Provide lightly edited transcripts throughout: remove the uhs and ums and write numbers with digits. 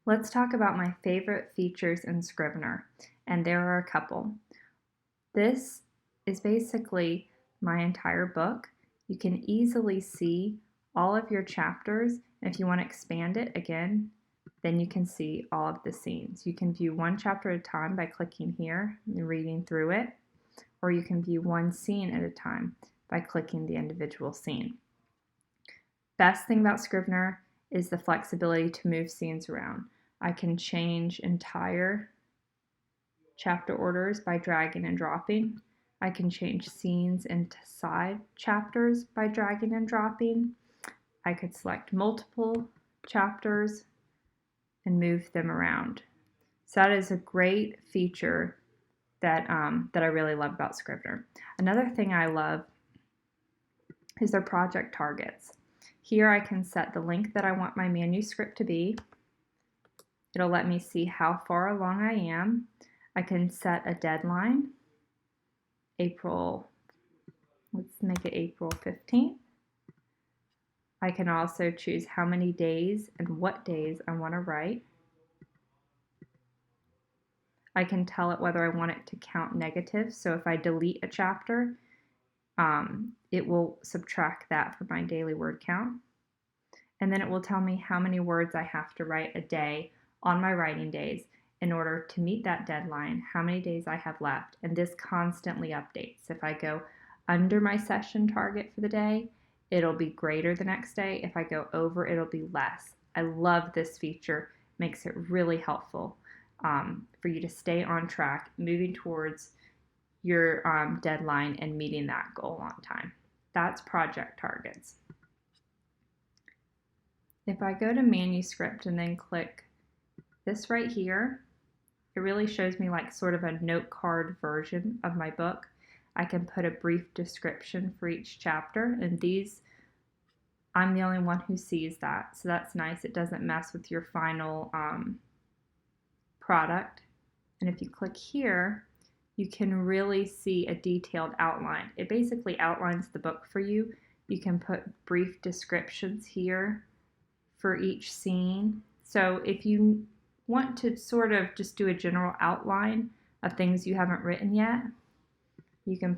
Let's talk about my favorite features in Scrivener, and there are a couple. This is basically my entire book. You can easily see all of your chapters, and if you want to expand it again, then you can see all of the scenes. You can view one chapter at a time by clicking here and reading through it, or you can view one scene at a time by clicking the individual scene. Best thing about Scrivener is the flexibility to move scenes around. I can change entire chapter orders by dragging and dropping. I can change scenes into side chapters by dragging and dropping. I could select multiple chapters and move them around. So that is a great feature that I really love about Scrivener. Another thing I love is their project targets. Here I can set the length that I want my manuscript to be. It'll let me see how far along I am. I can set a deadline. Let's make it April 15th. I can also choose how many days and what days I want to write. I can tell it whether I want it to count negative. So if I delete a chapter, it will subtract that from my daily word count. And then it will tell me how many words I have to write a day on my writing days in order to meet that deadline, how many days I have left. And this constantly updates. If I go under my session target for the day, it'll be greater the next day. If I go over, it'll be less. I love this feature. Makes it really helpful for you to stay on track, moving towards your deadline and meeting that goal on time. That's project targets. If I go to manuscript and then click this right here, it really shows me like sort of a note card version of my book. I can put a brief description for each chapter, and these, I'm the only one who sees that, so that's nice. It doesn't mess with your final product. And if you click here, you can really see a detailed outline. It basically outlines the book for you. You can put brief descriptions here for each scene. So if you want to sort of just do a general outline of things you haven't written yet, you can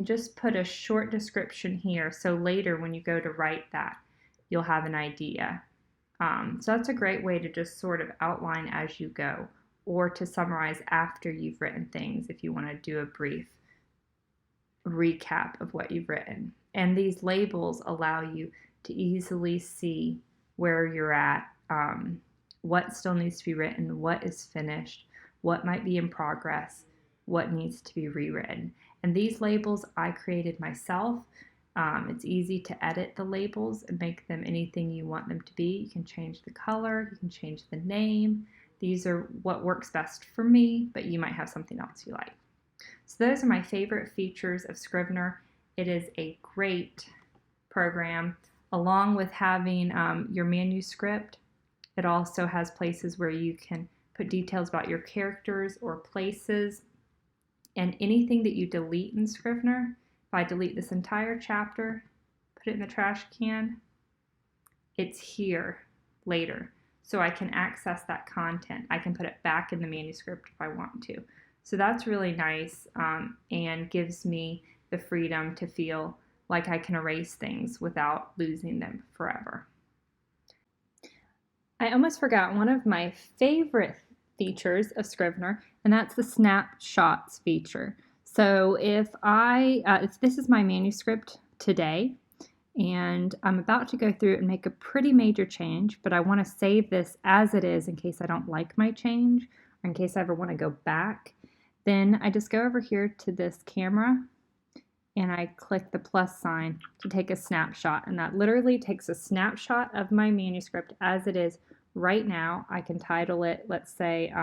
just put a short description here, so later when you go to write that, you'll have an idea. So that's a great way to just sort of outline as you go, or to summarize after you've written things if you want to do a brief recap of what you've written. And these labels allow you to easily see where you're at, what still needs to be written, what is finished, what might be in progress, what needs to be rewritten. And these labels I created myself. It's easy to edit the labels and make them anything you want them to be. You can change the color, you can change the name. These are what works best for me, but you might have something else you like. So those are my favorite features of Scrivener. It is a great program. Along with having your manuscript, it also has places where you can put details about your characters or places. And anything that you delete in Scrivener, if I delete this entire chapter, put it in the trash can, it's here later. So I can access that content. I can put it back in the manuscript if I want to. So that's really nice and gives me the freedom to feel like I can erase things without losing them forever. I almost forgot one of my favorite features of Scrivener, and that's the snapshots feature. So if this is my manuscript today, and I'm about to go through and make a pretty major change, but I want to save this as it is in case I don't like my change, or in case I ever want to go back, then I just go over here to this camera and I click the plus sign to take a snapshot, and that literally takes a snapshot of my manuscript as it is right now. I can title it, let's say,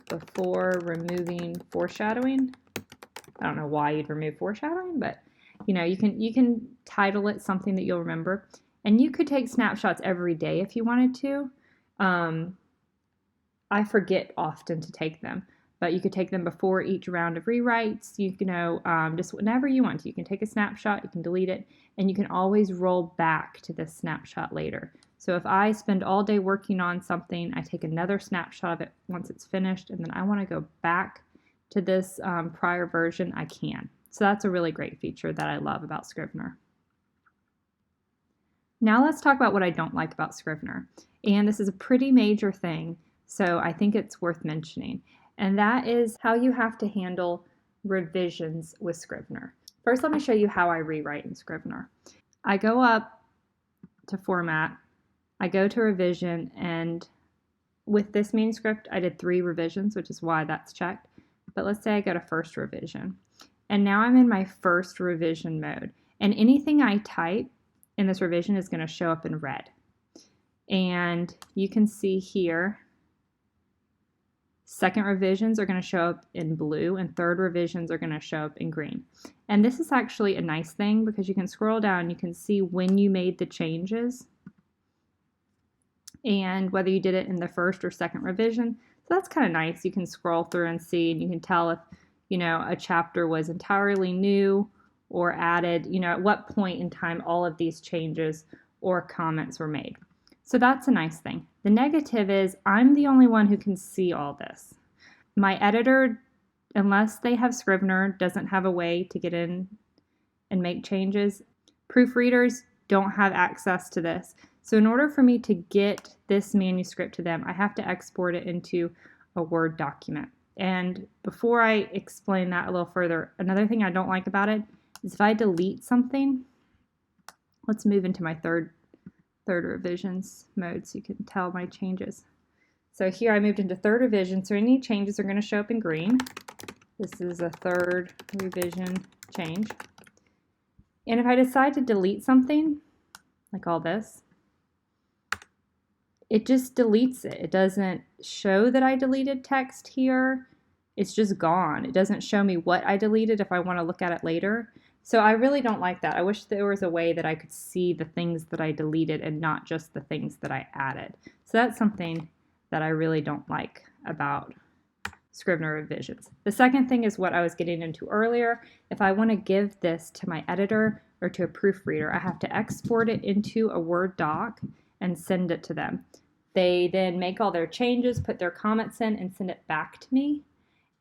Before Removing Foreshadowing. I don't know why you'd remove foreshadowing, but you know, you can title it something that you'll remember, and you could take snapshots every day if you wanted to. I forget often to take them, but you could take them before each round of rewrites. You can just whenever you want to. You can take a snapshot, you can delete it, and you can always roll back to this snapshot later. So if I spend all day working on something, I take another snapshot of it once it's finished, and then I want to go back to this prior version, I can. So that's a really great feature that I love about Scrivener. Now let's talk about what I don't like about Scrivener. And this is a pretty major thing, so I think it's worth mentioning. And that is how you have to handle revisions with Scrivener. First, let me show you how I rewrite in Scrivener. I go up to Format, I go to Revision, and with this manuscript, I did 3 revisions, which is why that's checked. But let's say I go to First Revision. And now I'm in my first revision mode. And anything I type in this revision is going to show up in red. And you can see here, second revisions are going to show up in blue, and third revisions are going to show up in green. And this is actually a nice thing because you can scroll down, you can see when you made the changes and whether you did it in the first or second revision. So that's kind of nice. You can scroll through and see, and you can tell if, a chapter was entirely new or added, at what point in time all of these changes or comments were made. So that's a nice thing. The negative is I'm the only one who can see all this. My editor, unless they have Scrivener, doesn't have a way to get in and make changes. Proofreaders don't have access to this. So in order for me to get this manuscript to them, I have to export it into a Word document. And before I explain that a little further, another thing I don't like about it is if I delete something, let's move into my third revisions mode so you can tell my changes. So here I moved into third revision, so any changes are going to show up in green. This is a third revision change. And if I decide to delete something, like all this, it just deletes it. It doesn't show that I deleted text here. It's just gone. It doesn't show me what I deleted if I want to look at it later. So I really don't like that. I wish there was a way that I could see the things that I deleted and not just the things that I added. So that's something that I really don't like about Scrivener revisions. The second thing is what I was getting into earlier. If I want to give this to my editor or to a proofreader, I have to export it into a Word doc and send it to them. They then make all their changes, put their comments in, and send it back to me.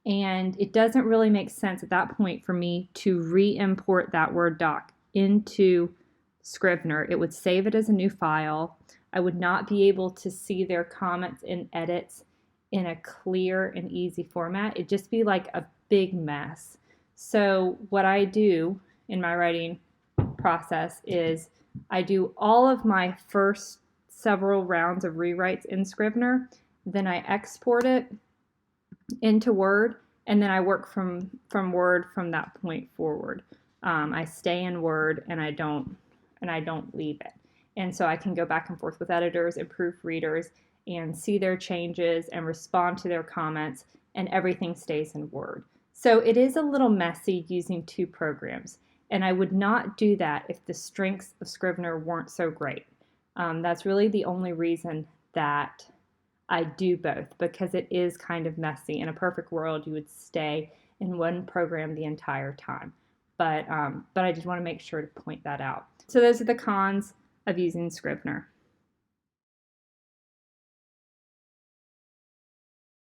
And it doesn't really make sense at that point for me to re-import that Word doc into Scrivener. It would save it as a new file. I would not be able to see their comments and edits in a clear and easy format. It'd just be like a big mess. So what I do in my writing process is I do all of my first several rounds of rewrites in Scrivener, then I export it into Word, and then I work from Word from that point forward. I stay in Word and I don't leave it. And so I can go back and forth with editors and proofreaders and see their changes and respond to their comments, and everything stays in Word. So it is a little messy using 2 programs, and I would not do that if the strengths of Scrivener weren't so great. That's really the only reason that I do both, because it is kind of messy. In a perfect world, you would stay in one program the entire time. But I just want to make sure to point that out. So those are the cons of using Scrivener.